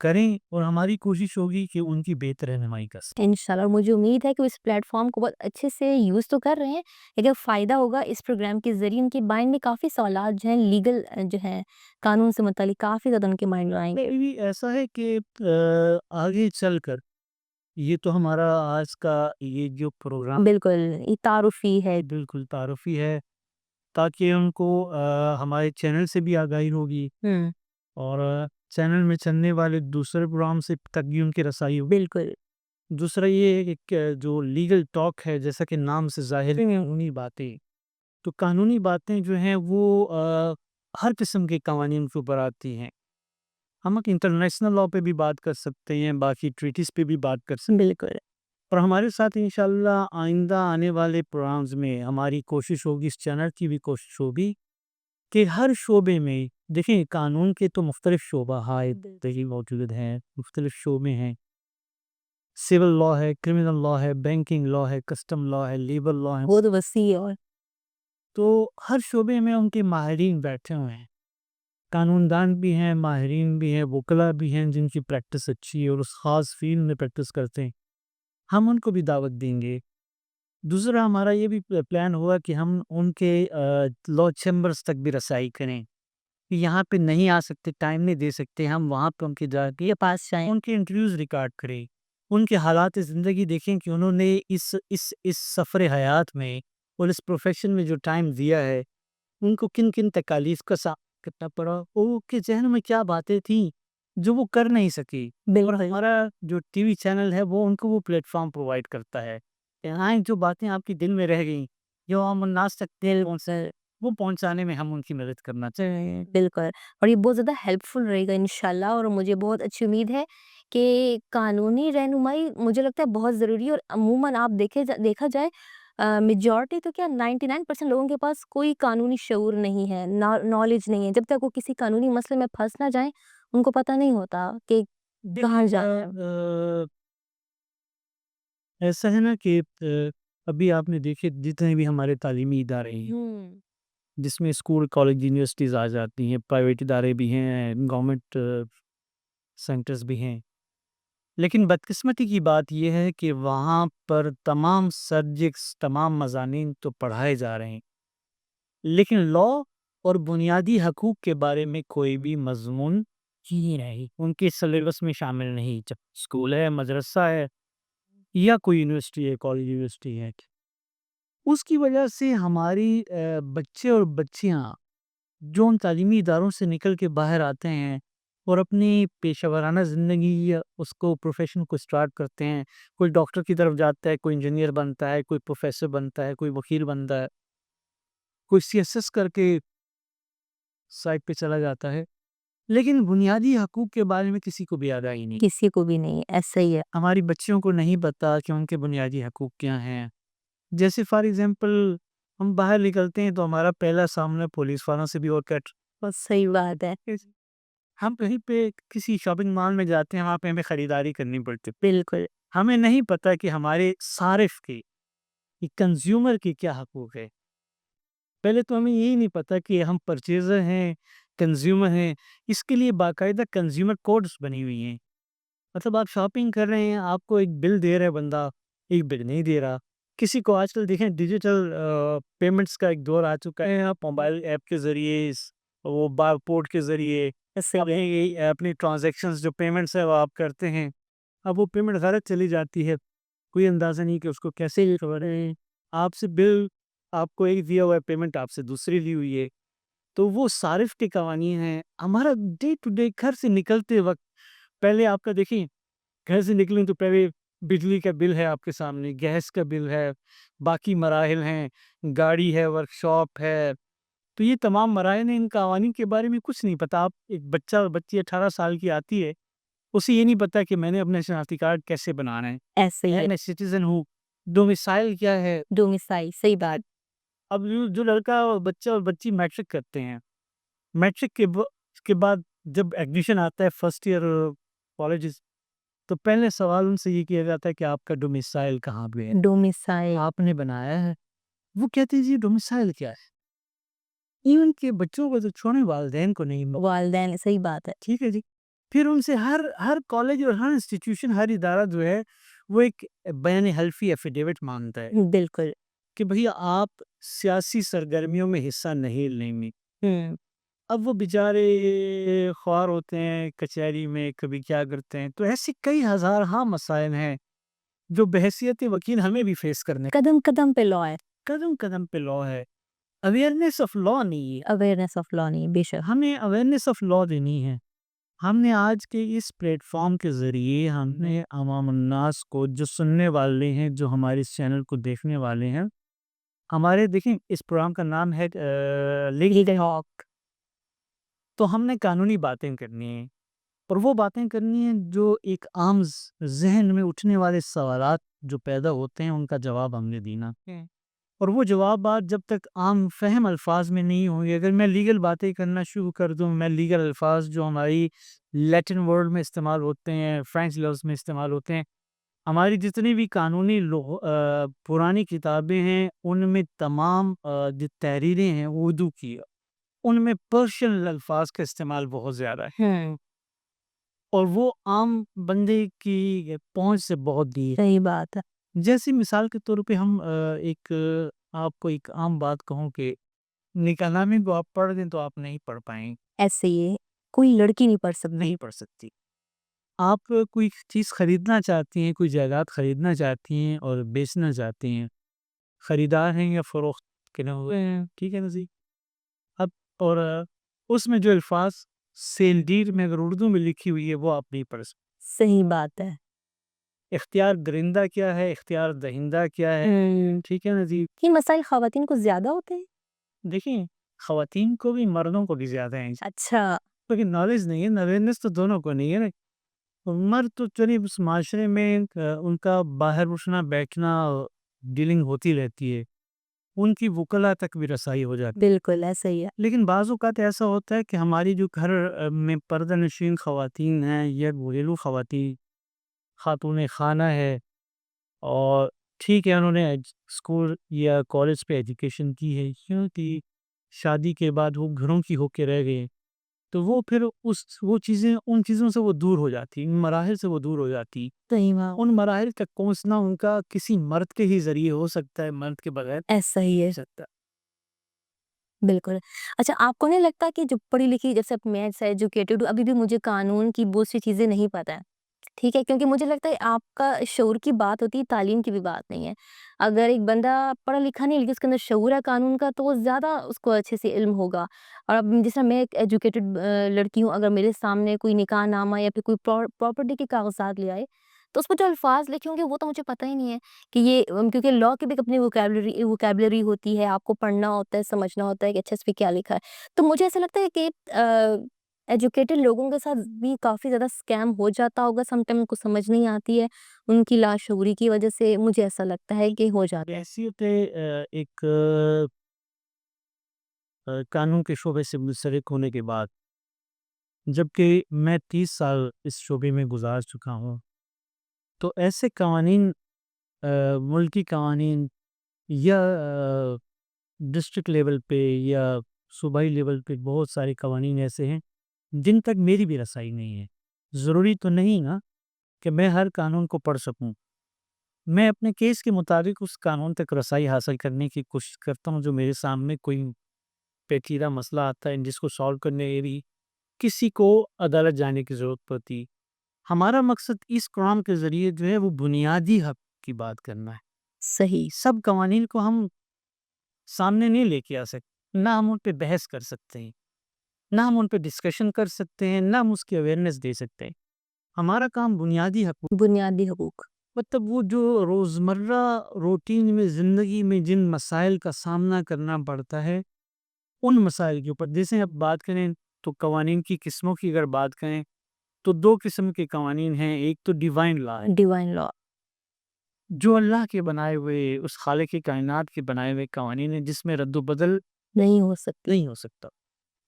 کریں اور ہماری کوشش ہوگی کہ ان کی بہتر رہنمائی کر سکیں۔ انشاءاللہ، اور مجھے امید ہے کہ وہ اس پلیٹ فارم کو بہت اچھے سے یوز تو کر رہے ہیں، لیکن فائدہ ہوگا اس پروگرام کے ذریعے ان کے مائنڈ میں کافی سوالات جو ہیں لیگل جو ہیں قانون سے متعلق کافی زیادہ ان کے مائنڈ میں آئیں گے۔ بھی ایسا ہے کہ آگے چل کر یہ تو ہمارا آج کا یہ جو پروگرام بالکل، یہ تعارفی ہے۔ بالکل تعارفی ہے، تاکہ ان کو ہمارے چینل سے بھی آگاہی ہوگی ہوں، اور چینل میں چلنے والے دوسرے پروگرام سے تک بھی ان کی رسائی ہوگی۔ بالکل، دوسرا یہ ہے کہ جو لیگل ٹاک ہے، جیسا کہ نام سے ظاہر ہے، قانونی باتیں، تو قانونی باتیں جو ہیں وہ ہر قسم کے قوانین کے اوپر آتی ہیں۔ ہم انٹرنیشنل لاء پہ بھی بات کر سکتے ہیں، باقی ٹریٹیز پہ بھی بات کر سکتے ہیں، بالکل، اور ہمارے ساتھ انشاءاللہ آئندہ آنے والے پروگرامز میں ہماری کوشش ہوگی، اس چینل کی بھی کوشش ہوگی کہ ہر شعبے میں دیکھیں، قانون کے تو مختلف شعبہ موجود ہیں، مختلف شعبے ہیں، سول لاء ہے، کرمنل لاء ہے، بینکنگ لاء ہے، کسٹم لاء ہے، لیبر لاء ہے، بہت وسیع ہے۔ اور تو ہر شعبے میں ان کے ماہرین بیٹھے ہوئے ہیں، قانون دان بھی ہیں، ماہرین بھی ہیں، وکلا بھی ہیں جن کی پریکٹس اچھی ہے اور اس خاص فیلڈ میں پریکٹس کرتے ہیں، ہم ان کو بھی دعوت دیں گے۔ دوسرا ہمارا یہ بھی پلان ہوا کہ ہم ان کے لاء چیمبرز تک بھی رسائی کریں، کہ یہاں پہ نہیں آ سکتے، ٹائم نہیں دے سکتے، ہم وہاں پہ ان کے جا کے یہ پاس جائیں۔ ان کے انٹرویوز ریکارڈ کریں، ان کے حالات زندگی دیکھیں کہ انہوں نے اس سفر حیات میں اور اس پروفیشن میں جو ٹائم دیا ہے، ان کو کن کن تکالیف کا سامنا کرنا پڑا، اور ان کے ذہن میں کیا باتیں تھیں جو وہ کر نہیں سکی، اور بالکل، ہمارا جو ٹی وی چینل ہے وہ ان کو وہ پلیٹ فارم پرووائڈ کرتا ہے کہ ہاں، جو باتیں آپ کے دل میں رہ گئیں، جو عام الناس تک وہ پہنچانے میں ہم ان کی مدد کرنا چاہتے ہیں۔ بالکل، اور یہ بہت زیادہ ہیلپ فل رہے گا انشاءاللہ، اور مجھے بہت اچھی امید ہے کہ قانونی رہنمائی مجھے لگتا ہے بہت ضروری ہے، اور عموماً آپ دیکھا جائے میجورٹی تو کیا 99% لوگوں کے پاس کوئی قانونی شعور نہیں ہے، نالج نہیں ہے، جب تک وہ کسی قانونی مسئلے میں پھنس نہ جائیں ان کو پتہ نہیں ہوتا کہ کہاں جانا ہے۔ ایسا ہے نا کہ ابھی آپ نے دیکھے جتنے بھی ہمارے تعلیمی ادارے ہیں، ہوں، جس میں اسکول، کالج، یونیورسٹیز آ جاتی ہیں، پرائیویٹ ادارے بھی ہیں، گورنمنٹ سینٹرز بھی ہیں، لیکن بدقسمتی کی بات یہ ہے کہ وہاں پر تمام سبجیکٹس، تمام مضامین تو پڑھائے جا رہے ہیں، لیکن لاء اور بنیادی حقوق کے بارے میں کوئی بھی مضمون ہی نہیں، ان کے سلیبس میں شامل نہیں، جب اسکول ہے، مدرسہ ہے، یا کوئی یونیورسٹی ہے، کالج یونیورسٹی ہے۔ اس کی وجہ سے ہماری بچے اور بچیاں جو ان تعلیمی اداروں سے نکل کے باہر آتے ہیں اور اپنی پیشہ ورانہ زندگی یا اس کو پروفیشن کو سٹارٹ کرتے ہیں، کوئی ڈاکٹر کی طرف جاتا ہے، کوئی انجینئر بنتا ہے، کوئی پروفیسر بنتا ہے، کوئی وکیل بنتا ہے، کوئی سی ایس ایس کر کے سائٹ پہ چلا جاتا ہے، لیکن بنیادی حقوق کے بارے میں کسی کو بھی آگاہی نہیں۔ کسی کو بھی نہیں، ایسا ہی ہے۔ ہماری بچیوں کو نہیں پتا کہ ان کے بنیادی حقوق کیا ہیں۔ جیسے فار ایگزامپل ہم باہر نکلتے ہیں تو ہمارا پہلا سامنا پولیس والوں سے بھی ہوتا ہے۔ بس صحیح بات ہے، ہم کہیں پہ کسی شاپنگ مال میں جاتے ہیں، وہاں پہ ہمیں خریداری کرنی پڑتی ہے، بالکل، ہمیں نہیں پتا کہ ہمارے صارف کے، کنزیومر کے کیا حقوق ہے۔ پہلے تو ہمیں یہی نہیں پتا کہ ہم پرچیزر ہیں، کنزیومر ہیں، اس کے لیے باقاعدہ کنزیومر کوڈز بنی ہوئی ہیں۔ مطلب آپ شاپنگ کر رہے ہیں، آپ کو ایک بل دے رہا ہے بندہ، ایک بل نہیں دے رہا۔ کسی کو آج کل دیکھیں ڈیجیٹل پیمنٹس کا ایک دور آ چکا ہے، آپ موبائل ایپ کے ذریعے، وہ بار کوڈ کے ذریعے اپنی ٹرانزیکشنز جو پیمنٹس ہے وہ آپ کرتے ہیں، اب وہ پیمنٹ غلط چلی جاتی ہے، کوئی اندازہ نہیں کہ اس کو کیسے ریکور ہے۔ آپ سے بل، آپ کو ایک دیا ہوا ہے، پیمنٹ آپ سے دوسری لی ہوئی ہے، تو وہ صارف کے قوانین ہیں۔ ہمارا ڈے ٹو ڈے گھر سے نکلتے وقت، پہلے آپ کا دیکھیں، گھر سے نکلیں تو پہلے بجلی کا بل ہے آپ کے سامنے، گیس کا بل ہے، باقی مراحل ہیں، گاڑی ہے، ورک شاپ ہے، تو یہ تمام مراحل ہیں، ان قوانین کے بارے میں کچھ نہیں پتا۔ آپ ایک بچہ اور بچی 18 سال کی آتی ہے، اسے یہ نہیں پتا کہ میں نے اپنا شناختی کارڈ کیسے بنانا ہے، ایسا ہی ہے، میں سٹیزن ہوں، ڈومیسائل کیا ہے۔ ڈومیسائل، صحیح بات، اب جو لڑکا اور بچہ اور بچی میٹرک کرتے ہیں، میٹرک کے بعد جب ایڈمیشن آتا ہے فرسٹ ایئر کالجز، تو پہلے سوال ان سے یہ کیا جاتا ہے کہ آپ کا ڈومیسائل کہاں پہ ہے، ڈومیسائل، آپ نے بنایا ہے؟ وہ کہتے ہیں جی ڈومیسائل کیا ہے؟ ایون کے بچوں کو تو چھوڑیں، والدین کو نہیں، والدین، صحیح بات ہے، ٹھیک ہے جی۔ پھر ان سے ہر کالج اور ہر انسٹیٹیوشن، ہر ادارہ جو ہے وہ ایک بیان حلفی ایفیڈیوٹ مانگتا ہے بالکل۔ کہ بھئی آپ سیاسی سرگرمیوں میں حصہ نہیں لیں گے۔ ہوں۔ اب وہ بیچارے خوار ہوتے ہیں کچہری میں، کبھی کیا کرتے ہیں، تو ایسی کئی ہزارہا مسائل ہیں جو بحیثیت وکیل ہمیں بھی فیس کرنے، قدم قدم پہ لا ہے، قدم قدم پہ لا ہے۔ اویئرنیس آف لا نہیں ہے، اویئرنیس آف لا نہیں، بے شک۔ ہمیں اویئرنیس آف لا دینی ہے۔ ہم نے آج کے اس پلیٹ فارم کے ذریعے ہم نے عوام الناس کو، جو سننے والے ہیں، جو ہمارے اس چینل کو دیکھنے والے ہیں، ہمارے دیکھیں اس پروگرام کا نام ہے لیگل ٹاک، تو ہم نے قانونی باتیں کرنی ہیں، اور وہ باتیں کرنی ہیں جو ایک عام ذہن میں اٹھنے والے سوالات جو پیدا ہوتے ہیں ان کا جواب ہم نے دینا ہے۔ اور وہ جوابات جب تک عام فہم الفاظ میں نہیں ہوں گے، اگر میں لیگل باتیں کرنا شروع کر دوں، میں لیگل الفاظ جو ہماری لیٹن ورلڈ میں استعمال ہوتے ہیں، فرینچ لفظ میں استعمال ہوتے ہیں، ہماری جتنی بھی قانونی پرانی کتابیں ہیں ان میں تمام جو تحریریں ہیں اردو کی، ان میں پرشین الفاظ کا استعمال بہت زیادہ ہے، ہوں، اور وہ عام بندے کی پہنچ سے بہت دور ہے۔ صحیح بات ہے۔ جیسے مثال کے طور پہ ہم آپ کو ایک عام بات کہوں کہ نکاح نامے کو آپ پڑھ دیں تو آپ نہیں پڑھ پائیں، ایسے یہ کوئی لڑکی نہیں پڑھ سکتی۔ نہیں پڑھ سکتی۔ آپ کوئی چیز خریدنا چاہتی ہیں، کوئی جائیداد خریدنا چاہتی ہیں اور بیچنا چاہتی ہیں، خریدار ہیں یا فروخت کرنے ہوئے ہیں، ٹھیک ہے نا جی؟ اب اور اس میں جو الفاظ سیل ڈیڈ میں اگر اردو میں لکھی ہوئی ہے وہ آپ نہیں پڑھ سکتے۔ صحیح بات ہے۔ اختیار درندہ کیا ہے، اختیار دہندہ کیا ہے، ٹھیک ہے نا جی؟ یہ مسائل خواتین کو زیادہ ہوتے ہیں؟ دیکھیں، خواتین کو بھی مردوں کو بھی زیادہ ہیں، اچھا۔ لیکن نالج نہیں ہے، اویئرنیس تو دونوں کو نہیں ہے نا۔ مرد تو چلیے اس معاشرے میں ان کا باہر اٹھنا بیٹھنا ڈیلنگ ہوتی رہتی ہے، ان کی وکلا تک بھی رسائی ہو جاتی بالکل ایسا ہی ہے۔ ہے، لیکن بعض اوقات ایسا ہوتا ہے کہ ہماری جو گھر میں پردہ نشین خواتین ہیں یا گھریلو خواتین، خاتون خانہ ہے، اور ٹھیک ہے انہوں نے اسکول یا کالج پہ ایجوکیشن کی ہے، کیونکہ شادی کے بعد وہ گھروں کی ہو کے رہ گئے، تو وہ پھر وہ چیزیں، ان چیزوں سے وہ دور ہو جاتی، ان مراحل سے وہ دور ہو جاتی۔ صحیح بات، ان مراحل تک پہنچنا ان کا کسی مرد کے ہی ذریعے ہو سکتا ہے، مرد کے بغیر ایسا ہی ہے، ہو سکتا۔ بالکل۔ اچھا آپ کو نہیں لگتا کہ جو پڑھی لکھی، جیسے میں ایجوکیٹڈ ہوں، ابھی بھی مجھے قانون کی بہت سی چیزیں نہیں پتہ ہے، ٹھیک ہے، کیونکہ مجھے لگتا ہے آپ کا شعور کی بات ہوتی ہے، تعلیم کی بھی بات نہیں ہے۔ اگر ایک بندہ پڑھا لکھا نہیں لیکن اس کے اندر شعور ہے قانون کا، تو وہ زیادہ اس کو اچھے سے علم ہوگا۔ اور اب جس طرح میں ایک ایجوکیٹڈ لڑکی ہوں، اگر میرے سامنے کوئی نکاح نامہ یا پھر کوئی پراپرٹی کے کاغذات لے آئے، تو اس پہ جو الفاظ لکھے ہوں گے وہ تو مجھے پتہ ہی نہیں ہے کہ یہ، کیونکہ لاء کی بھی اپنی ووکیبلری ہوتی ہے، آپ کو پڑھنا ہوتا ہے، سمجھنا ہوتا ہے کہ اچھا اس پہ کیا لکھا ہے۔ تو مجھے ایسا لگتا ہے کہ ایجوکیٹڈ لوگوں کے ساتھ بھی کافی زیادہ اسکیم ہو جاتا ہوگا، سم ٹائم ان کو سمجھ نہیں آتی ہے، ان کی لاشعوری کی وجہ سے مجھے ایسا لگتا ہے کہ ہو جاتا ہے۔ بحیثیت ایک قانون کے شعبے سے منسلک ہونے کے بعد، جبکہ میں 30 سال اس شعبے میں گزار چکا ہوں، تو ایسے قوانین، ملکی قوانین یا ڈسٹرکٹ لیول پہ یا صوبائی لیول پہ بہت سارے قوانین ایسے ہیں جن تک میری بھی رسائی نہیں ہے۔ ضروری تو نہیں نا کہ میں ہر قانون کو پڑھ سکوں، میں اپنے کیس کے مطابق اس قانون تک رسائی حاصل کرنے کی کوشش کرتا ہوں، جو میرے سامنے کوئی پیچیدہ مسئلہ آتا ہے جس کو سالو کرنے کے لیے کسی کو عدالت جانے کی ضرورت پڑتی۔ ہمارا مقصد اس پروگرام کے ذریعے جو ہے وہ بنیادی حق کی بات کرنا ہے۔ صحیح، سب قوانین کو ہم سامنے نہیں لے کے آ سکتے، نہ ہم ان پہ بحث کر سکتے ہیں، نہ ہم ان پہ ڈسکشن کر سکتے ہیں، نہ ہم اس کی اویئرنیس دے سکتے ہیں۔ ہمارا کام بنیادی حقوق، بنیادی حقوق، مطلب وہ جو روزمرہ روٹین میں زندگی میں جن مسائل کا سامنا کرنا پڑتا ہے، ان مسائل کے اوپر جیسے اب بات کریں تو قوانین کی قسموں کی اگر بات کریں تو 2 قسم کے قوانین ہیں۔ ایک تو ڈیوائن لا ہے، ڈیوائن لا، جو اللہ کے بنائے ہوئے، اس خالق کائنات کے بنائے ہوئے قوانین ہیں جس میں رد و بدل نہیں ہو سکتی، نہیں ہو سکتا۔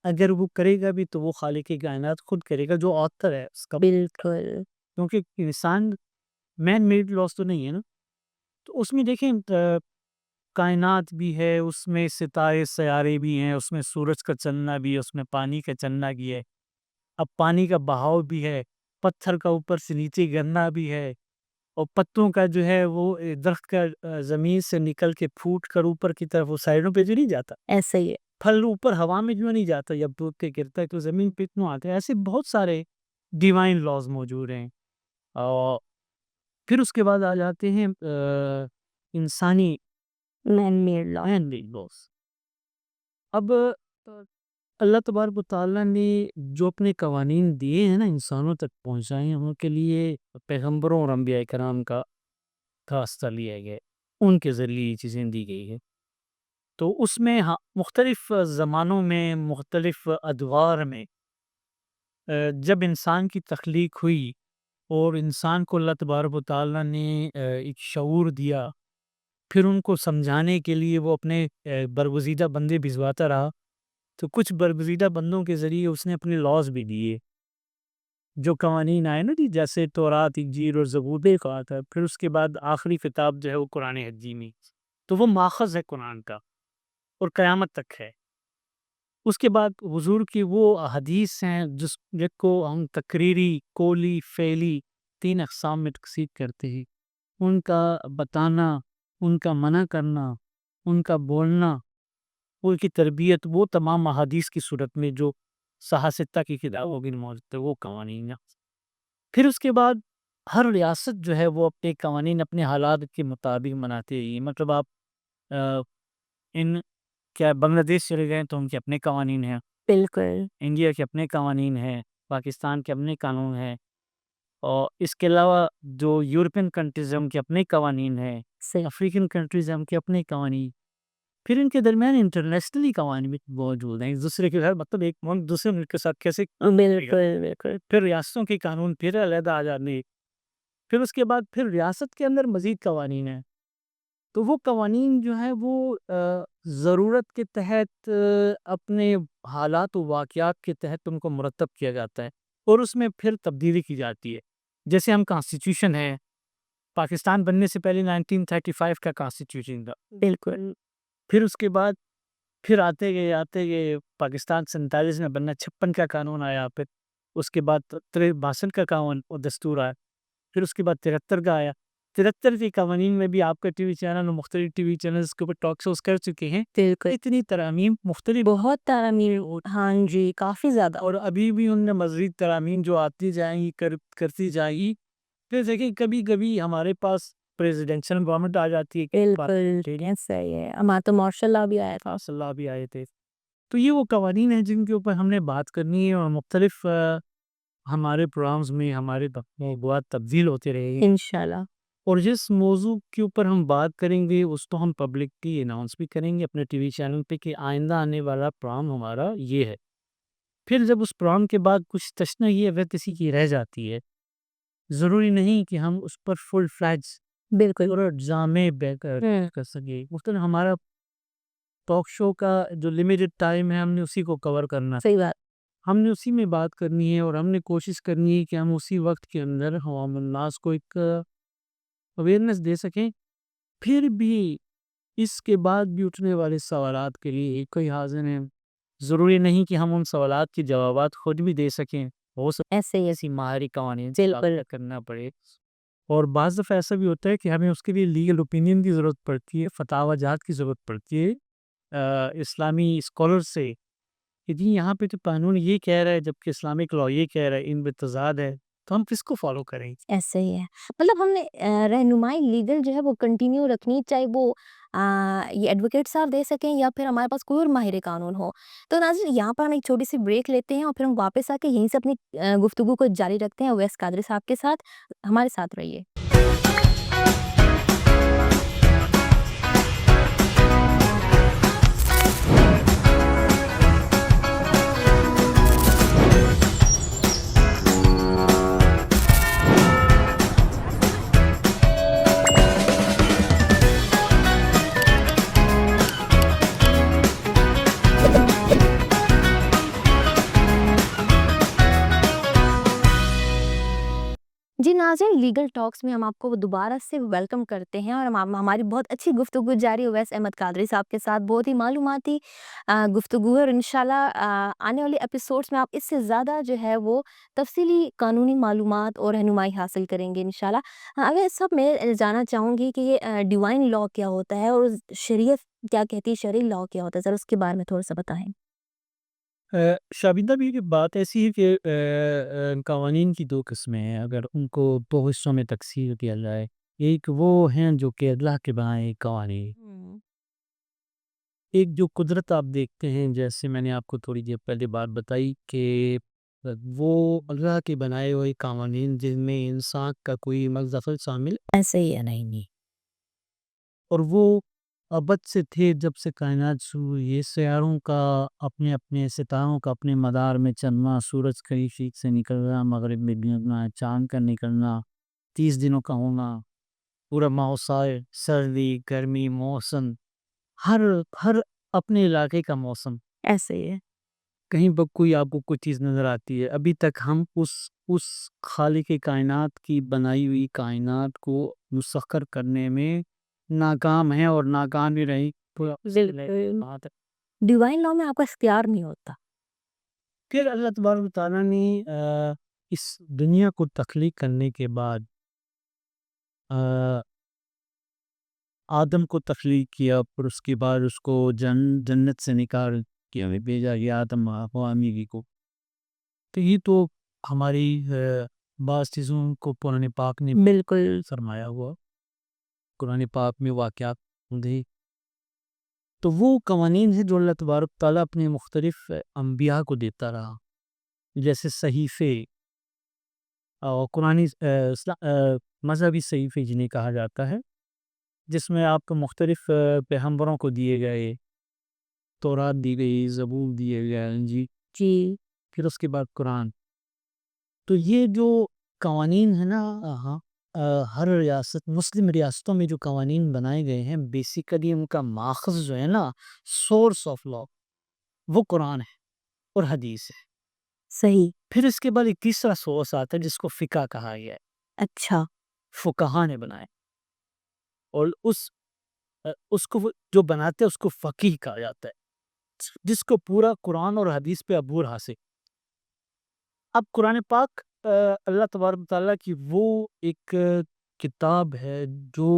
اگر وہ کرے گا بھی تو وہ خالق کائنات خود کرے گا جو آتھر ہے اس کا، بالکل، کیونکہ انسان مین میڈ لاس تو نہیں ہے نا۔ تو اس میں دیکھیں کائنات بھی ہے، اس میں ستارے سیارے بھی ہیں، اس میں سورج کا چلنا بھی ہے، اس میں پانی کا چلنا بھی ہے، اب پانی کا بہاؤ بھی ہے، پتھر کا اوپر سے نیچے گرنا بھی ہے، اور پتوں کا جو ہے وہ درخت کا زمین سے نکل کے پھوٹ کر اوپر کی طرف وہ سائڈوں پہ جو نہیں جاتا، ایسے ہی ہے. پھل اوپر ہوا میں جو نہیں جاتا، جب ٹوٹ کے گرتا ہے تو زمین پہ اتنا آتا ہے. ایسے بہت سارے ڈیوائن لاز موجود ہیں. اور پھر اس کے بعد آ جاتے ہیں انسانی مین میڈ لا. لاز. اب اللہ تبارک و تعالیٰ نے جو اپنے قوانین دیے ہیں نا انسانوں تک پہنچائے ہیں، ان کے لیے پیغمبروں اور انبیاء کرام کا راستہ لیا گیا، ان کے ذریعے یہ چیزیں دی گئی ہیں. تو اس میں مختلف زمانوں میں، مختلف ادوار میں جب انسان کی تخلیق ہوئی اور انسان کو اللہ تبارک و تعالیٰ نے ایک شعور دیا، پھر ان کو سمجھانے کے لیے وہ اپنے برگزیدہ بندے بھجواتا رہا. تو کچھ برگزیدہ بندوں کے ذریعے اس نے اپنے لاز بھی دیے، جو قوانین آئے نا جی، جیسے تورات، انجیل اور زبور کا تھا. پھر اس کے بعد آخری کتاب جو ہے وہ قرآن حکیم، تو وہ ماخذ ہے قرآن کا اور قیامت تک ہے. اس کے بعد حضور کی وہ حدیث ہیں جس کو ہم تقریری، قولی، فعلی 3 اقسام میں تقسیم کرتے ہیں. ان کا بتانا، ان کا منع کرنا، ان کا بولنا، ان کی تربیت، وہ تمام احادیث کی صورت میں جو صحاح کی کتابوں میں موجود ہے وہ قوانین ہیں. پھر اس کے بعد ہر ریاست جو ہے وہ اپنے قوانین اپنے حالات کے مطابق مناتے ہیں. مطلب آپ ان کیا بنگلہ دیش چلے گئے تو ان کے اپنے قوانین ہیں، بالکل. انڈیا کے اپنے قوانین ہیں، پاکستان کے اپنے قانون ہیں، اور اس کے علاوہ جو یورپین کنٹریز ہیں ان کے اپنے قوانین ہیں، صحیح. افریقن کنٹریز ہیں ان کے اپنے قوانین. پھر ان کے درمیان انٹرنیشنلی قوانین بھی موجود ہیں، ایک دوسرے کے ساتھ، مطلب ایک ملک دوسرے ملک کے ساتھ کیسے. بالکل بالکل. پھر ریاستوں کے قانون پھر علیحدہ آ جانے. پھر اس کے بعد پھر ریاست کے اندر مزید قوانین ہیں. تو وہ قوانین جو ہے وہ ضرورت کے تحت اپنے حالات و واقعات کے تحت ان کو مرتب کیا جاتا ہے اور اس میں پھر تبدیلی کی جاتی ہے. جیسے ہم کانسٹیٹیوشن ہے، پاکستان بننے سے پہلے 1935 کا کانسٹیٹیوشن تھا. بالکل. پھر اس کے بعد پھر آتے گئے پاکستان 47 میں بننا، 56 کا قانون آیا. پھر اس کے بعد 62 کا قانون اور دستور آیا. پھر اس کے بعد 73 کا آیا. 73 کے قوانین میں بھی آپ کا ٹی وی چینل اور مختلف ٹی وی چینلز کے اوپر ٹاک شوز کر چکے ہیں. بالکل. اتنی ترامیم مختلف، بہت ترامیم. ہاں جی، کافی زیادہ. اور ابھی بھی ان میں مزید ترامیم جو آتی جائیں گی، کرتی جائیں گی. پھر دیکھیں کبھی کبھی ہمارے پاس پریزیڈنشل گورنمنٹ آ جاتی ہے. بالکل صحیح ہے. ہمارا تو ماشاء اللہ بھی آیا تھا. صلی اللہ بھی آئے تھے. تو یہ وہ قوانین ہیں جن کے اوپر ہم نے بات کرنی ہے، اور مختلف ہمارے پروگرامز میں ہمارے موضوعات تبدیل ہوتے رہے ہیں انشاءاللہ. اور جس موضوع کے اوپر ہم بات کریں گے اس کو ہم پبلکلی اناؤنس بھی کریں گے اپنے ٹی وی چینل پہ کہ آئندہ آنے والا پروگرام ہمارا یہ ہے. پھر جب اس پروگرام کے بعد کچھ تشنہ اگر کسی کی رہ جاتی ہے، ضروری نہیں کہ ہم اس پر فل فلیج بالکل. اور جامع کر سکے. مختلف ہمارا ٹاک شو کا جو لمیٹڈ ٹائم ہے ہم نے اسی کو کور کرنا ہے. صحیح بات. ہم نے اسی میں بات کرنی ہے اور ہم نے کوشش کرنی ہے کہ ہم اسی وقت کے اندر عوام الناس کو ایک اویئرنیس دے سکیں. پھر بھی اس کے بعد بھی اٹھنے والے سوالات کے لیے کوئی حاضر ہیں. ضروری نہیں کہ ہم ان سوالات کے جوابات خود بھی دے سکیں، ہو سکے ایسے ہی. ایسی ماہری قوانین سے کرنا پڑے. اور بعض دفعہ ایسا بھی ہوتا ہے کہ ہمیں اس کے لیے لیگل اوپینین کی ضرورت پڑتی ہے، فتاوی جات کی ضرورت پڑتی ہے اسلامی اسکالر سے کہ جی یہاں پہ تو قانون یہ کہہ رہا ہے جبکہ اسلامک لا یہ کہہ رہا ہے، ان میں تضاد ہے، تو ہم کس کو فالو کریں. ایسے ہی ہے. مطلب ہم نے رہنمائی لیگل جو ہے وہ کنٹینیو رکھنی، چاہے وہ یہ ایڈوکیٹ صاحب دے سکیں یا پھر ہمارے پاس کوئی اور ماہر قانون ہو. تو ناظرین یہاں پر ہم ایک چھوٹی سی بریک لیتے ہیں اور پھر ہم واپس آ کے یہیں سے اپنی گفتگو کو جاری رکھتے ہیں اویس قادری صاحب کے ساتھ. ہمارے ساتھ رہیے. جی ناظرین، لیگل ٹاکس میں ہم آپ کو دوبارہ سے ویلکم کرتے ہیں، اور ہماری بہت اچھی گفتگو جاری ہے اویس احمد قادری صاحب کے ساتھ، بہت ہی معلوماتی گفتگو ہے، اور انشاءاللہ آنے والے ایپیسوڈس میں آپ اس سے زیادہ جو ہے وہ تفصیلی قانونی معلومات اور رہنمائی حاصل کریں گے انشاءاللہ۔ اگر سب میں جاننا چاہوں گی کہ یہ ڈیوائن لا کیا ہوتا ہے، اور شریعت کیا کہتی ہے، شرعی لا کیا ہوتا ہے، ذرا اس کے بارے میں تھوڑا سا بتائیں۔ شابندہ بھی یہ بات ایسی ہے کہ قوانین کی دو قسمیں ہیں، اگر ان کو دو حصوں میں تقسیم کیا جائے۔ ایک وہ ہیں جو کہ اللہ کے بنائے قوانین، ایک جو قدرت آپ دیکھتے ہیں، جیسے میں نے آپ کو تھوڑی دیر پہلے بات بتائی کہ وہ اللہ کے بنائے ہوئے قوانین جن میں انسان کا کوئی دخل شامل ایسے ہی ہے نہیں، اور وہ ابد سے تھے جب سے کائنات شروع ہوئی۔ یہ سیاروں کا اپنے اپنے ستاروں کا اپنے مدار میں چلنا، سورج کئی شیخ سے نکلنا، مغرب میں گرنا، چاند کا نکلنا، 30 دنوں کا ہونا، پورا موسم، سردی گرمی، موسم، ہر ہر اپنے علاقے کا موسم ایسے ہی ہے۔ کہیں پر کوئی آپ کو کوئی چیز نظر آتی ہے، ابھی تک ہم اس خالق کائنات کی بنائی ہوئی کائنات کو مسخر کرنے میں ناکام ہیں، اور ناکام ہی رہی پورا بات ہے۔ ڈیوائن لا میں آپ کا اختیار نہیں ہوتا۔ پھر اللہ تبارک و تعالیٰ نے اس دنیا کو تخلیق کرنے کے بعد آدم کو تخلیق کیا، پھر اس کے بعد اس کو جنت سے نکال کے ہمیں بھیجا، یہ آدم حوا میری کو۔ تو یہ تو ہماری بعض چیزوں کو قرآن پاک نے بالکل فرمایا ہوا، قرآن پاک میں واقعات ہوندے، تو وہ قوانین ہیں جو اللہ تبارک تعالیٰ اپنے مختلف انبیاء کو دیتا رہا، جیسے صحیفے اور قرآن مذہبی صحیفے جنہیں کہا جاتا ہے، جس میں آپ کو مختلف پیغمبروں کو دیے گئے، تورات دی گئی، زبور دیے گئے، انجیل، جی پھر اس کے بعد قرآن۔ تو یہ جو قوانین ہیں نا، ہر ریاست، مسلم ریاستوں میں جو قوانین بنائے گئے ہیں، بیسیکلی ان کا ماخذ جو ہے نا، سورس آف لا، وہ قرآن ہے اور حدیث ہے۔ صحیح۔ پھر اس کے بعد ایک تیسرا سورس آتا ہے جس کو فقہ کہا گیا ہے، اچھا۔ فقہا نے بنائے، اور اس کو جو بناتے ہیں اس کو فقیہ کہا جاتا ہے، جس کو پورا قرآن اور حدیث پہ عبور حاصل۔ اب قرآن پاک اللہ تبارک و تعالیٰ کی وہ ایک کتاب ہے جو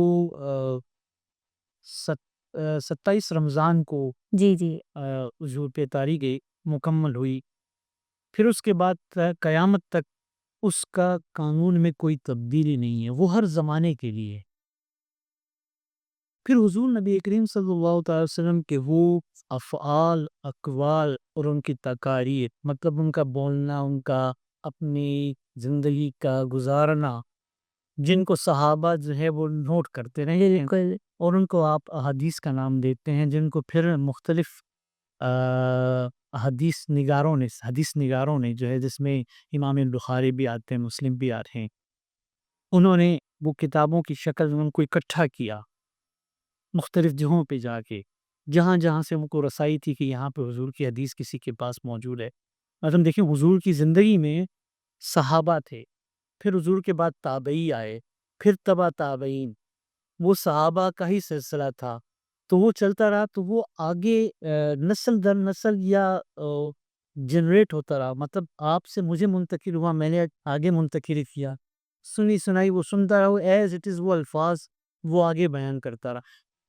27 رمضان کو جی جی حضور پہ اتاری گئی، مکمل ہوئی، پھر اس کے بعد قیامت تک اس کا قانون میں کوئی تبدیلی نہیں ہے، وہ ہر زمانے کے لیے ہے۔ پھر حضور نبی کریم صلی اللہ تعالی وسلم کے وہ افعال، اقوال اور ان کی تقاریر، مطلب ان کا بولنا، ان کا اپنی زندگی کا گزارنا، جن کو صحابہ جو ہے وہ نوٹ کرتے رہے ہیں، بالکل اور ان کو آپ احادیث کا نام دیتے ہیں، جن کو پھر مختلف حدیث نگاروں نے جو ہے، جس میں امام بخاری بھی آتے ہیں، مسلم بھی آتے ہیں، انہوں نے وہ کتابوں کی شکل میں ان کو اکٹھا کیا، مختلف جگہوں پہ جا کے، جہاں جہاں سے ان کو رسائی تھی کہ یہاں پہ حضور کی حدیث کسی کے پاس موجود ہے۔ مثلا دیکھیں، حضور کی زندگی میں صحابہ تھے، پھر حضور کے بعد تابعی آئے، پھر تبع تابعین، وہ صحابہ کا ہی سلسلہ تھا، تو وہ چلتا رہا، تو وہ آگے نسل در نسل یا جنریٹ ہوتا رہا، مطلب آپ سے مجھے منتقل ہوا، میں نے آگے منتقل کیا، سنی سنائی وہ سنتا رہا، وہ ایز اٹ از، وہ الفاظ وہ آگے بیان کرتا رہا،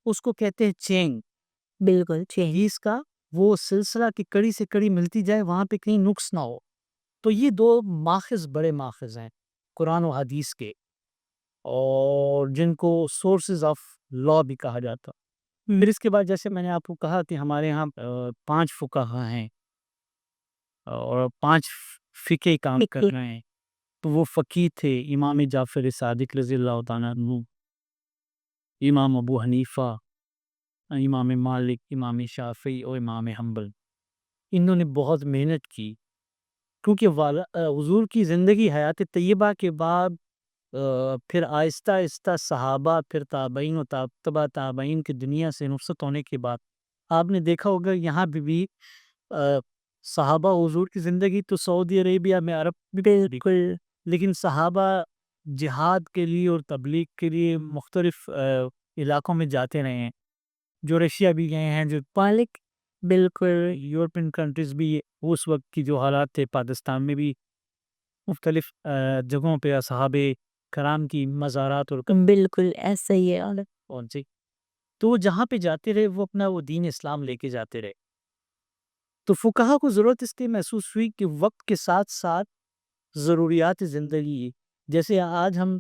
اس کو کہتے ہیں چین۔ بالکل چینج۔ حدیث کا وہ سلسلہ کی کڑی سے کڑی ملتی جائے، وہاں پہ کہیں نقص نہ ہو۔ تو یہ دو ماخذ، بڑے ماخذ ہیں قرآن و حدیث کے، اور جن کو سورسز آف لا بھی کہا جاتا۔ پھر اس کے بعد جیسے میں نے آپ کو کہا کہ ہمارے ہاں 5 فقہا ہیں، اور 5 فقہ کام کر رہے ہیں، تو وہ فقیہ تھے امام جعفر صادق رضی اللہ تعالیٰ عنہ، امام ابو حنیفہ، امام مالک، امام شافعی اور امام حنبل۔ انہوں نے بہت محنت کی، کیونکہ حضور کی زندگی حیات طیبہ کے بعد پھر آہستہ آہستہ صحابہ، پھر تابعین و تبع تابعین کی دنیا سے رخصت ہونے کے بعد، آپ نے دیکھا ہوگا یہاں پہ بھی صحابہ، حضور کی زندگی تو سعودی عربیہ میں، عرب بھی، بالکل لیکن صحابہ جہاد کے لیے اور تبلیغ کے لیے مختلف علاقوں میں جاتے رہے ہیں، جو رشیا بھی گئے ہیں، جو پالک بالکل یورپین کنٹریز بھی اس وقت کی جو حالات تھے، پاکستان میں بھی مختلف جگہوں پہ اصحاب کرام کی مزارات اور بالکل ایسا ہی ہے. اور پہنچے، تو وہ جہاں پہ جاتے رہے وہ اپنا وہ دین اسلام لے کے جاتے رہے. تو فقہا کو ضرورت اس لیے محسوس ہوئی کہ وقت کے ساتھ ساتھ ضروریات زندگی، جیسے آج ہم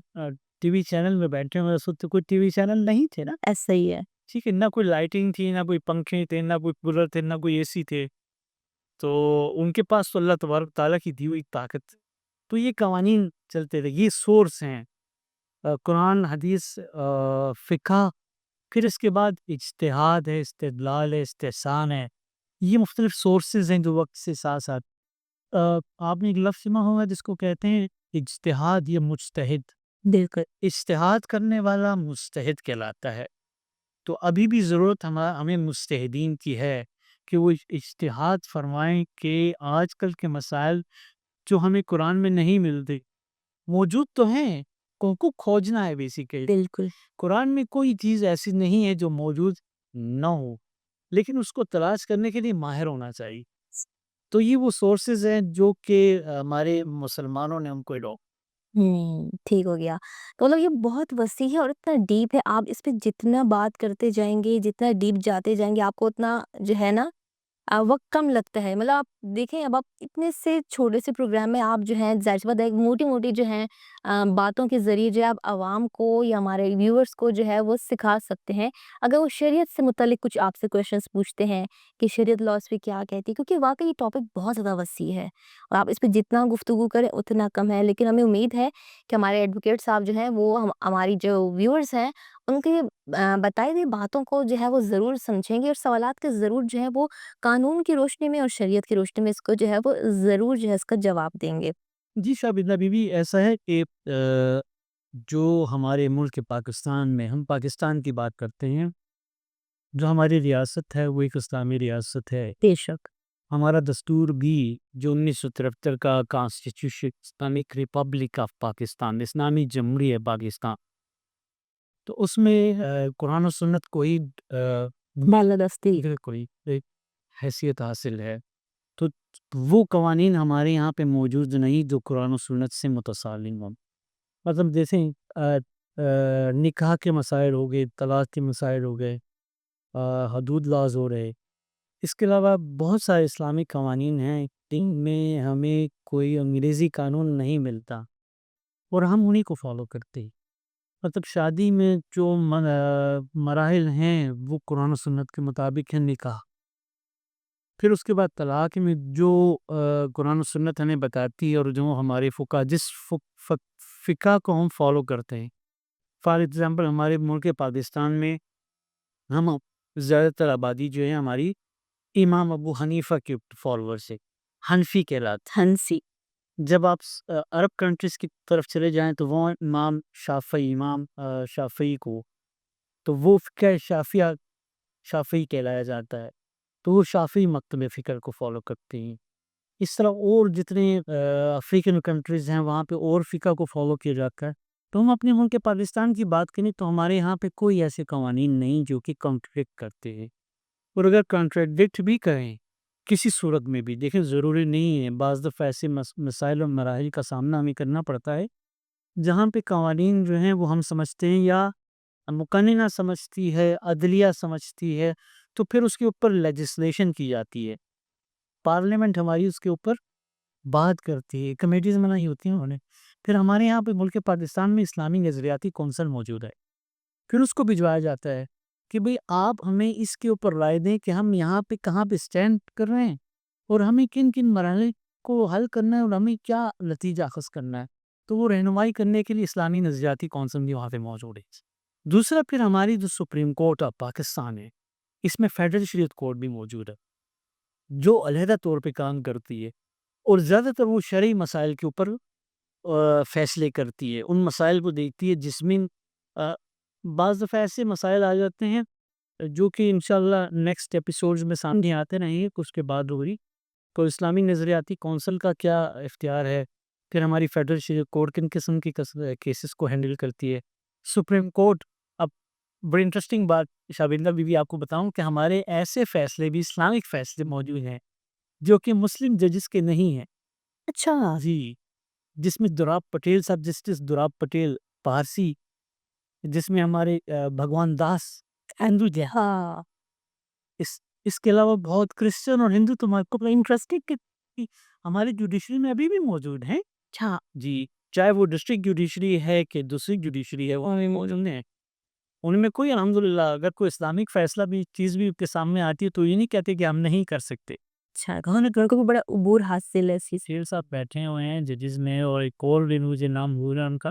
ٹی وی چینل میں بیٹھے ہوئے، اس وقت کوئی ٹی وی چینل نہیں تھے نا، ایسا ہی ہے. ٹھیک ہے، نہ کوئی لائٹنگ تھی، نہ کوئی پنکھے تھے، نہ کوئی کولر تھے، نہ کوئی اے سی تھے. تو ان کے پاس تو اللہ تبارک تعالیٰ کی دی ہوئی طاقت، تو یہ قوانین چلتے رہے. یہ سورس ہیں قرآن، حدیث، فقہ. پھر اس کے بعد اجتہاد ہے، استدلال ہے، استحسان ہے. یہ مختلف سورسز ہیں جو وقت سے ساتھ ساتھ آپ نے ایک لفظ سنا ہوگا جس کو کہتے ہیں اجتہاد یا مجتہد. بالکل اجتہاد کرنے والا مجتہد کہلاتا ہے. تو ابھی بھی ضرورت ہمیں مجتہدین کی ہے کہ وہ اجتہاد فرمائیں کہ آج کل کے مسائل جو ہمیں قرآن میں نہیں ملتے، موجود تو ہیں، ان کو کھوجنا ہے. بیسیکلی بالکل قرآن میں کوئی چیز ایسی نہیں ہے جو موجود نہ ہو، لیکن اس کو تلاش کرنے کے لیے ماہر ہونا چاہیے. تو یہ وہ سورسز ہیں جو کہ ہمارے مسلمانوں نے ہم کو ٹھیک ہو گیا. تو مطلب یہ بہت وسیع ہے اور اتنا ڈیپ ہے. آپ اس پہ جتنا بات کرتے جائیں گے، جتنا ڈیپ جاتے جائیں گے، آپ کو اتنا جو ہے نا وقت کم لگتا ہے. مطلب آپ دیکھیں، اب آپ اتنے سے چھوٹے سے پروگرام میں آپ جو ہیں ظاہر سی بات ہے موٹی موٹی جو ہیں باتوں کے ذریعے جو ہے آپ عوام کو یا ہمارے ویورز کو جو ہے وہ سکھا سکتے ہیں. اگر وہ شریعت سے متعلق کچھ آپ سے کویشچنس پوچھتے ہیں کہ شریعت لاس پہ کیا کہتی ہے، کیونکہ واقعی یہ ٹاپک بہت زیادہ وسیع ہے اور آپ اس پہ جتنا گفتگو کریں اتنا کم ہے. لیکن ہمیں امید ہے کہ ہمارے ایڈوکیٹ صاحب جو ہیں وہ ہماری جو ویورز ہیں ان کی بتائی ہوئی باتوں کو جو ہے وہ ضرور سمجھیں گے اور سوالات کے ضرور جو ہے وہ قانون کی روشنی میں اور شریعت کی روشنی میں اس کو جو ہے وہ ضرور جو ہے اس کا جواب دیں گے. جی شابدہ بی بی، ایسا ہے کہ جو ہمارے ملک پاکستان میں، ہم پاکستان کی بات کرتے ہیں، جو ہماری ریاست ہے وہ ایک اسلامی ریاست ہے. بے شک ہمارا دستور بھی جو 1973 کا constitution Islamic republic of Pakistan, اسلامی جمہوریہ پاکستان، تو اس میں قرآن و سنت کو ہی بالادستی کوئی ایک حیثیت حاصل ہے. تو وہ قوانین ہمارے یہاں پہ موجود نہیں جو قرآن و سنت سے متصالم ہوں. مطلب جیسے نکاح کے مسائل ہو گئے، طلاق کے مسائل ہو گئے، حدود لاز ہو رہے. اس کے علاوہ بہت سارے اسلامی قوانین ہیں جن میں ہمیں کوئی انگریزی قانون نہیں ملتا اور ہم انہی کو فالو کرتے ہیں. مطلب شادی میں جو مراحل ہیں وہ قرآن و سنت کے مطابق ہیں. نکاح، پھر اس کے بعد طلاق میں جو قرآن و سنت ہمیں بتاتی ہے اور جو ہمارے فقہ جس فقہ کو ہم فالو کرتے ہیں. فار ایگزامپل ہمارے ملک پاکستان میں ہم زیادہ تر آبادی جو ہے ہماری امام ابو حنیفہ کے فالوورز ہے، حنفی کہلاتے. ہنسی جب آپ عرب کنٹریز کی طرف چلے جائیں تو وہ امام شافعی کو، تو وہ فقہ شافعی کہلایا جاتا ہے. تو وہ شافعی مکتب فکر کو فالو کرتے ہیں. اس طرح اور جتنے افریقن کنٹریز ہیں وہاں پہ اور فقہ کو فالو کیا جاتا ہے. تو ہم اپنے ملک پاکستان کی بات کریں تو ہمارے یہاں پہ کوئی ایسے قوانین نہیں جو کہ کنٹریڈکٹ کرتے ہیں. اور اگر کنٹریڈکٹ بھی کریں کسی صورت میں بھی، دیکھیں ضروری نہیں ہے، بعض دفعہ ایسے مسائل اور مراحل کا سامنا ہمیں کرنا پڑتا ہے جہاں پہ قوانین جو ہیں وہ ہم سمجھتے ہیں یا مقننہ سمجھتی ہے، عدلیہ سمجھتی ہے، تو پھر اس کے اوپر لیجسلیشن کی جاتی ہے. پارلیمنٹ ہماری اس کے اوپر بات کرتی ہے، کمیٹیز بنائی ہوتی ہیں انہوں نے. پھر ہمارے یہاں پہ ملک پاکستان میں اسلامی نظریاتی کونسل موجود ہے. پھر اس کو بھجوایا جاتا ہے کہ بھئی آپ ہمیں اس کے اوپر رائے دیں کہ ہم یہاں پہ کہاں پہ سٹینڈ کر رہے ہیں اور ہمیں کن کن مراحل کو حل کرنا ہے اور ہمیں کیا نتیجہ اخذ کرنا ہے. تو وہ رہنمائی کرنے کے لیے اسلامی نظریاتی کونسل بھی وہاں پہ موجود ہے. دوسرا پھر ہماری جو سپریم کورٹ آف پاکستان ہے، اس میں فیڈرل شریعت کورٹ بھی موجود ہے جو علیحدہ طور پہ کام کرتی ہے اور زیادہ تر وہ شرعی مسائل کے اوپر فیصلے کرتی ہے، ان مسائل کو دیکھتی ہے جس میں بعض دفعہ ایسے مسائل آ جاتے ہیں جو کہ انشاءاللہ نیکسٹ ایپیسوڈز میں سامنے آتے رہیں گے. اس کے بعد ہوگی تو اسلامی نظریاتی کونسل کا کیا اختیار ہے پھر ہماری فیڈرل کورٹ کن قسم کی کیسز کو ہینڈل کرتی ہے. Supreme court. اب بڑی انٹرسٹنگ بات شابندہ بی آپ کو بتاؤں کہ ہمارے ایسے فیصلے بھی اسلامک فیصلے موجود ہیں جو کہ مسلم ججز کے نہیں ہیں. اچھا جی. جس میں دوراب پٹیل صاحب، جسٹس دوراب پٹیل پارسی، جس میں ہمارے بھگوان داس ہندو جی. ہاں اس کے علاوہ بہت کرسچن اور ہندو تمہارے کو انٹرسٹنگ ہماری جوڈیشری میں ابھی بھی موجود ہیں. اچھا جی. چاہے وہ ڈسٹرکٹ جوڈیشری ہے کہ دوسری جوڈیشری ہے، وہ ہمیں موجود ہیں. ان میں کوئی الحمدللہ اگر کوئی اسلامک فیصلہ بھی چیز بھی کے سامنے آتی ہے تو یہ نہیں کہتے کہ ہم نہیں کر سکتے. اچھا گھر کو بھی بڑا عبور حاصل ہے اس چیز سے. شیر صاحب بیٹھے ہوئے ہیں ججز میں، اور ایک اور بھی مجھے نام بھول رہا ہے ان کا.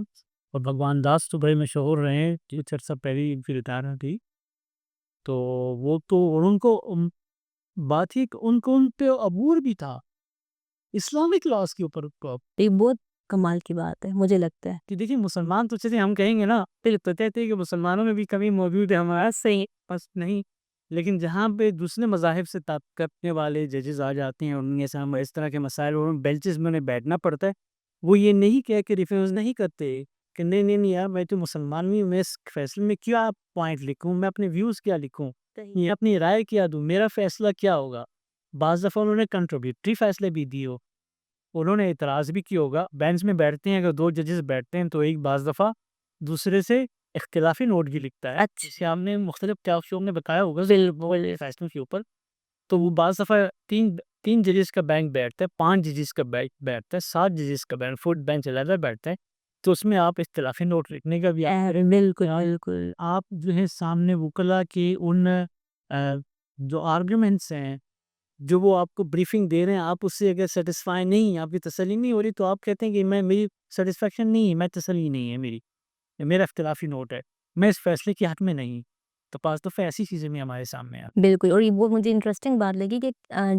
اور بھگوان داس تو بڑے مشہور رہے ہیں، کچھ عرصہ پہلے ان کی ریٹائرمنٹ تھی. تو وہ تو اور ان کو بات ہی ان پہ عبور بھی تھا اسلامک لاس کے اوپر. یہ بہت کمال کی بات ہے مجھے لگتا ہے. کہ دیکھیں مسلمان تو چلے ہم کہیں گے نا پھر تو کہتے ہیں کہ مسلمانوں میں بھی کمی موجود ہے، ہمارا صحیح بس نہیں. لیکن جہاں پہ دوسرے مذاہب سے تعلق کرنے والے ججز آ جاتے ہیں، ان سے ہم اس طرح کے مسائل اور بینچز میں انہیں بیٹھنا پڑتا ہے، وہ یہ نہیں کہہ کے ریفیوز نہیں کرتے کہ نہیں نہیں نہیں یار میں تو مسلمان بھی ہوں، میں اس فیصلے میں کیا پوائنٹ لکھوں، میں اپنے ویوز کیا لکھوں، میں اپنی رائے کیا دوں، میرا فیصلہ کیا ہوگا. بعض دفعہ انہوں نے کنٹروورٹی فیصلے بھی دیے ہو، انہوں نے اعتراض بھی کیا ہوگا. بینچ میں بیٹھتے ہیں، اگر دو ججز بیٹھتے ہیں تو ایک بعض دفعہ دوسرے سے اختلافی نوٹ بھی لکھتا ہے. جسے ہم نے مختلف ٹاک شو میں بتایا ہوگا فیصلوں کے اوپر. تو وہ بعض دفعہ تین ججز کا بینچ بیٹھتا ہے، 5 ججز کا بینچ بیٹھتا ہے، 7 ججز کا بینچ فٹ بینچ علیحدہ بیٹھتا ہے. تو اس میں آپ اختلافی نوٹ لکھنے کا بھی بالکل بالکل آپ جو ہے سامنے وکلا کے ان جو آرگومنٹس ہیں جو وہ آپ کو بریفنگ دے رہے ہیں، آپ اس سے اگر سیٹسفائی نہیں ہیں، آپ کی تسلی نہیں ہو رہی، تو آپ کہتے ہیں کہ میری سیٹسفیکشن نہیں ہے، میں تسلی نہیں ہے میرا اختلافی نوٹ ہے، میں اس فیصلے کے حق میں نہیں. تو پاس دفعہ ایسی چیزیں بھی ہمارے سامنے آتی. بالکل. اور یہ وہ مجھے انٹرسٹنگ بات لگی کہ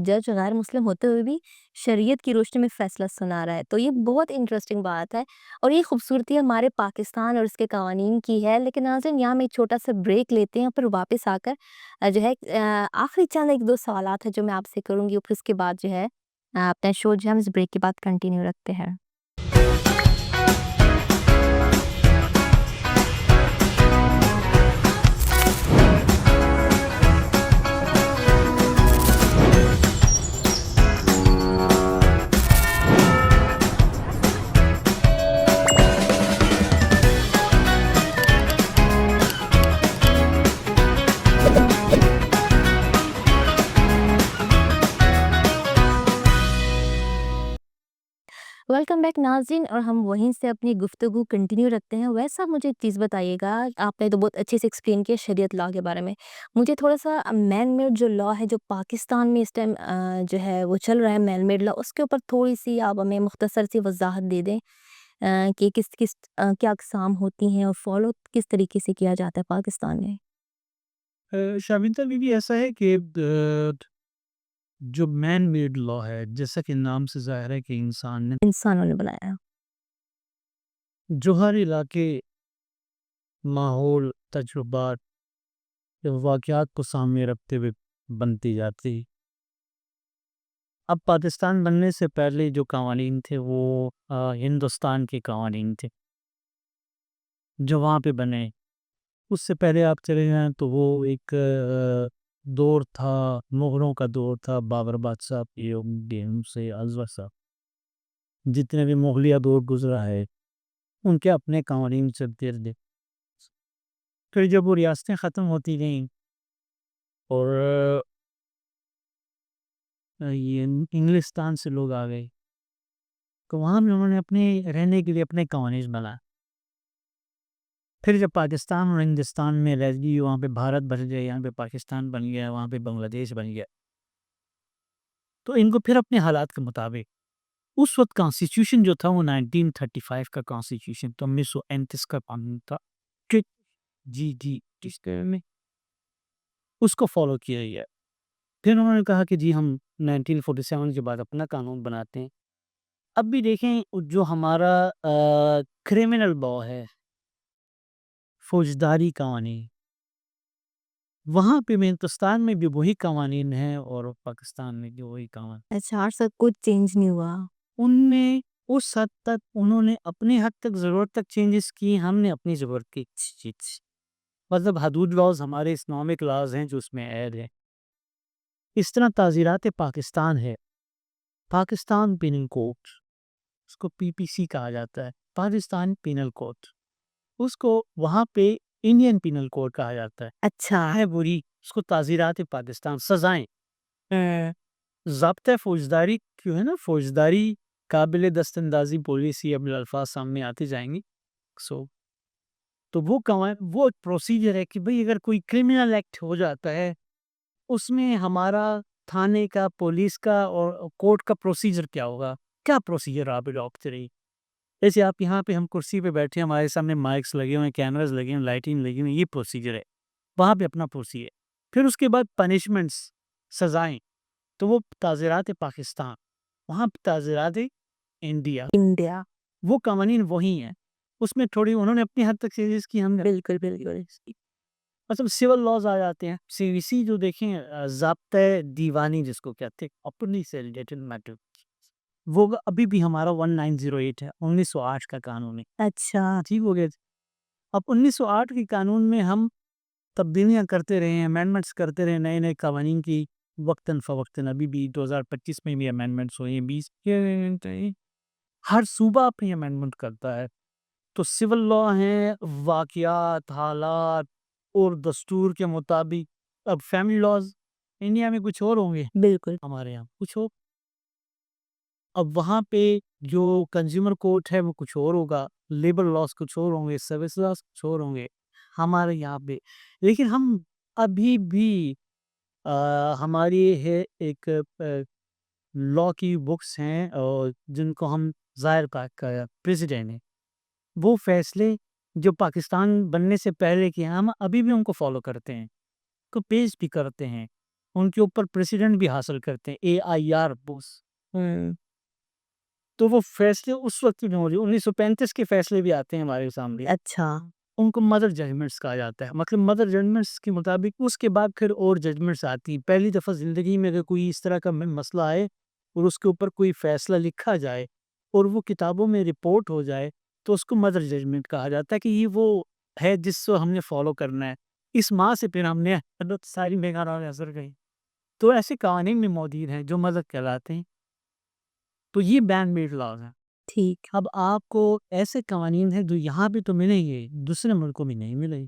جج غیر مسلم ہوتے ہوئے بھی شریعت کی روشنی میں فیصلہ سنا رہا ہے، تو یہ بہت انٹرسٹنگ بات ہے. اور یہ خوبصورتی ہمارے پاکستان اور اس کے قوانین کی ہے. لیکن ناظرین یہاں ہم ایک چھوٹا سا بریک لیتے ہیں، پھر واپس آ کر جو ہے آخری چند 1-2 سوالات ہیں جو میں آپ سے کروں گی، اور پھر اس کے بعد جو ہے اپنا شو جو ہے ہم اس بریک کے بعد کنٹینیو رکھتے ہیں. ویلکم بیک ناظرین، اور ہم وہیں سے اپنی گفتگو کنٹینیو رکھتے ہیں. ویسا مجھے ایک چیز بتائیے گا، آپ نے تو بہت اچھے سے ایکسپلین کیا شریعت لا کے بارے میں. مجھے تھوڑا سا مین میڈ جو لا ہے جو پاکستان میں اس ٹائم جو ہے وہ چل رہا ہے، مین میڈ لا، اس کے اوپر تھوڑی سی آپ ہمیں مختصر سی وضاحت دے دیں کہ کیا اقسام ہوتی ہیں اور فالو کس طریقے سے کیا جاتا ہے پاکستان میں. شابنتا بی ایسا ہے کہ جو مین میڈ لا ہے، جیسا کہ نام سے ظاہر ہے کہ انسانوں نے بنایا. جو ہر علاقے، ماحول، تجربات، واقعات کو سامنے رکھتے ہوئے بنتی جاتی. اب پاکستان بننے سے پہلے جو قوانین تھے وہ ہندوستان کے قوانین تھے جو وہاں پہ بنے. اس سے پہلے آپ چلے جائیں تو وہ ایک دور تھا، مغلوں کا دور تھا، بابر بادشاہ سے ازور صاحب، جتنے بھی مغلیہ دور گزرا ہے ان کے اپنے قوانین چلتے رہے. پھر جب وہ ریاستیں ختم ہوتی گئیں اور یہ انگلستان سے لوگ آ گئے تو وہاں بھی انہوں نے اپنے رہنے کے لیے اپنے قوانین بنا. پھر جب پاکستان اور ہندوستان میں رہ گئی، وہاں پہ بھارت بن گیا، یہاں پہ پاکستان بن گیا، وہاں پہ بنگلہ دیش بن گیا، تو ان کو پھر اپنے حالات کے مطابق اس وقت کانسٹیٹیوشن جو تھا وہ 1935 کا کانسٹیٹیوشن تو 1939 کا قانون تھا جی میں اس کو فالو کیا گیا. پھر انہوں نے کہا کہ جی ہم 1947 کے بعد اپنا قانون بناتے ہیں. اب بھی دیکھیں جو ہمارا کرمنل لا ہے، فوجداری قوانین، وہاں پہ ہندوستان میں بھی وہی قوانین ہیں اور پاکستان میں بھی وہی قوانین. اچھا، اور سب کچھ چینج نہیں ہوا. ان میں اس حد تک انہوں نے اپنی حد تک ضرورت تک چینجز کی، ہم نے اپنی ضرورت کی چیز، مطلب حدود لاز ہمارے اسلامک لاز ہیں جو اس میں ایڈ ہے. اس طرح تعزیرات پاکستان ہے، پاکستان پینل کوڈ، اس کو پی پی سی کہا جاتا ہے، پاکستان پینل کوڈ، اس کو وہاں پہ انڈین پینل کوڈ کہا جاتا ہے. اچھا. ہے بری، اس کو تعزیرات پاکستان، سزائیں، ضابطۂ فوجداری کیوں ہے نا، فوجداری قابل دست اندازی پالیسی، اب الفاظ سامنے آتے جائیں گی. سو تو وہ پروسیجر ہے کہ بھئی اگر کوئی کرمنل ایکٹ ہو جاتا ہے اس میں ہمارا تھانے کا، پولیس کا اور کورٹ کا پروسیجر کیا ہوگا، کیا پروسیجر آپ اڈاپٹ کریں. جیسے آپ یہاں پہ ہم کرسی پہ بیٹھے ہیں، ہمارے سامنے مائکس لگے ہوئے ہیں، کیمراز لگے ہوئے ہیں، لائٹنگ لگی ہوئی ہیں، یہ پروسیجر ہے. وہاں پہ اپنا پروسیجر ہے. پھر اس کے بعد پنشمنٹس، سزائیں، تو وہ تعزیرات پاکستان، وہاں پہ تعزیرات انڈیا، وہ قوانین وہی ہیں. اس میں تھوڑی انہوں نے اپنی حد تک چینجز کی، ہم نے بالکل. مطلب سول لاز آ جاتے ہیں. سی وی سی جو دیکھیں، ضابطۂ دیوانی جس کو کہتے ہیں، اپنی سے ریلیٹڈ میٹر، وہ ابھی بھی ہمارا 1908 ہے، 1908 کا قانون ہے. اچھا. ٹھیک ہو گیا. اب 1908 کے قانون میں ہم تبدیلیاں کرتے رہے ہیں، امینڈمنٹس کرتے رہے، نئے نئے قوانین کی وقتاً فوقتاً. ابھی بھی 2025 میں بھی امینڈمنٹس ہوئے ہیں، 20 ہر صوبہ اپنی امینڈمنٹ کرتا ہے. تو سول لا ہیں، واقعات، حالات اور دستور کے مطابق. اب فیملی لاز انڈیا میں کچھ اور ہوں گے، بالکل. ہمارے یہاں کچھ اور. اب وہاں پہ جو کنزیومر کورٹ ہے وہ کچھ اور ہوگا، لیبر لاز کچھ اور ہوں گے، سروس لاز کچھ اور ہوں گے ہمارے یہاں پہ. لیکن ہم ابھی بھی ہماری ہے ایک لا کی بکس ہیں اور جن کو ہم ظاہر پاک کا پریزیڈنٹ ہیں، وہ فیصلے جو پاکستان بننے سے پہلے کے ہیں ہم ابھی بھی ان کو فالو کرتے ہیں، کو پیش بھی کرتے ہیں، ان کے اوپر پریسیڈنٹ بھی حاصل کرتے ہیں، AIR بکس. تو وہ فیصلے اس وقت میں ہو رہی 1935 کے فیصلے بھی آتے ہیں ہمارے سامنے. اچھا. ان کو مدر ججمنٹس کہا جاتا ہے. مطلب مدر ججمنٹس کے مطابق اس کے بعد پھر اور ججمنٹس آتی ہیں. پہلی دفعہ زندگی میں اگر کوئی اس طرح کا مسئلہ آئے اور اس کے اوپر کوئی فیصلہ لکھا جائے اور وہ کتابوں میں رپورٹ ہو جائے تو اس کو مدر ججمنٹ کہا جاتا ہے کہ یہ وہ ہے جس کو ہم نے فالو کرنا ہے. اس ماں سے پھر ہم نے ساری بیگانہ اثر گئی. تو ایسے قوانین میں موجود ہیں جو مدر کہلاتے ہیں. تو یہ بین میڈ لاز ہیں. ٹھیک. اب آپ کو ایسے قوانین ہیں جو یہاں پہ تو ملیں گے، دوسرے ملکوں میں نہیں ملیں.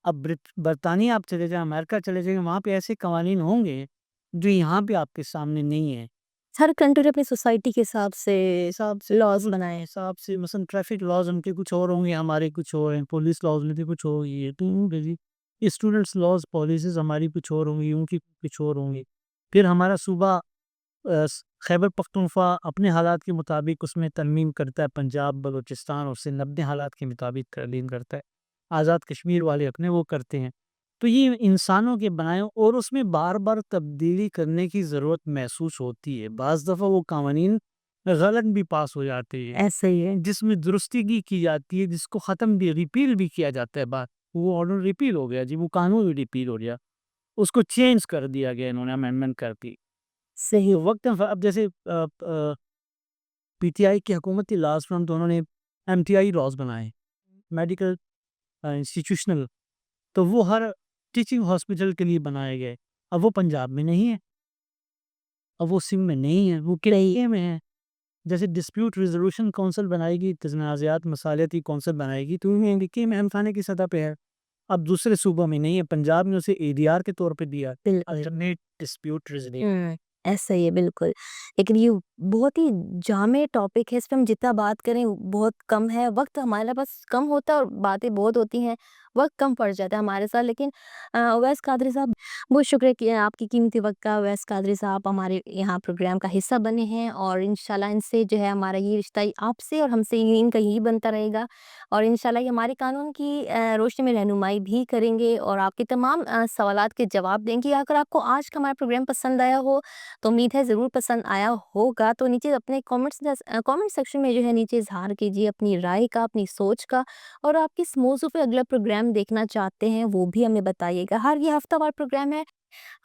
اب برطانیہ آپ چلے جائیں، امریکہ چلے جائیں، وہاں پہ ایسے قوانین ہوں گے جو یہاں پہ آپ کے سامنے نہیں ہیں. ہر کنٹری اپنی سوسائٹی کے حساب سے لاز بنائے. حساب سے مثلا ٹریفک لاز ان کے کچھ اور ہوں گے، ہمارے کچھ اور ہیں. پولیس لاز ان کے کچھ اور ہوگی، اسٹوڈنٹس لاز پالیسیز ہماری کچھ اور ہوں گی، ان کی کچھ اور ہوں گی. پھر ہمارا صوبہ خیبر پختونخوا اپنے حالات کے مطابق اس میں ترمیم کرتا ہے، پنجاب، بلوچستان اور سندھ اپنے حالات کے مطابق ترمیم کرتا ہے، آزاد کشمیر والے اپنے وہ کرتے ہیں. تو یہ انسانوں کے بنائے اور اس میں بار بار تبدیلی کرنے کی ضرورت محسوس ہوتی ہے. بعض دفعہ وہ قوانین غلط بھی پاس ہو جاتے ہیں، ایسا ہی ہے. جس میں درستگی کی جاتی ہے، جس کو ختم بھی، ریپیل بھی کیا جاتا ہے. بات وہ آرڈر ریپیل ہو گیا جی، وہ قانون بھی ریپیل ہو گیا، اس کو چینج کر دیا گیا، انہوں نے امینڈمنٹ کر دی. صحیح. وقت اب جیسے پی ٹی آئی کی حکومتی لاز فرم تو انہوں نے MTI لاز بنائے، میڈیکل انسٹیٹیوشنل، تو وہ ہر ٹیچنگ ہاسپٹل کے لیے بنائے گئے. اب وہ پنجاب میں نہیں ہے، اب وہ سندھ میں نہیں ہے، وہ کراچی میں ہے. جیسے ڈسپیوٹ ریزولوشن کونسل بنائے گی، تنازعات مسالتی کونسل بنائے گی، تو یہ میں خانے کی سطح پہ ہے. اب دوسرے صوبوں میں نہیں ہے. پنجاب میں اسے ADR کے طور پہ دیا، الٹرنیٹ ڈسپیوٹ ریزولوشن. ایسا ہی ہے بالکل. لیکن یہ بہت ہی جامع ٹاپک ہے، اس پہ ہم جتنا بات کریں بہت کم ہے. وقت ہمارے پاس کم ہوتا ہے اور باتیں بہت ہوتی ہیں، وقت کم پڑ جاتا ہے ہمارے ساتھ. لیکن اویس قادری صاحب، بہت شکریہ کہ آپ کی قیمتی وقت کا. اویس قادری صاحب ہمارے یہاں پروگرام کا حصہ بنے ہیں اور انشاءاللہ ان سے جو ہے ہمارا یہ رشتہ آپ سے اور ہم سے ان کا یہی بنتا رہے گا. اور انشاءاللہ یہ ہمارے قانون کی روشنی میں رہنمائی بھی کریں گے اور آپ کے تمام سوالات کے جواب دیں گے. اگر آپ کو آج کا ہمارا پروگرام پسند آیا ہو تو امید ہے ضرور پسند آیا ہوگا. تو نیچے اپنے کامنٹ سیکشن میں جو ہے نیچے اظہار کیجیے اپنی رائے کا، اپنی سوچ کا، اور آپ کس موضوع پہ اگلا پروگرام دیکھنا چاہتے ہیں وہ بھی ہمیں بتائیے گا. ہر یہ ہفتہ وار پروگرام ہے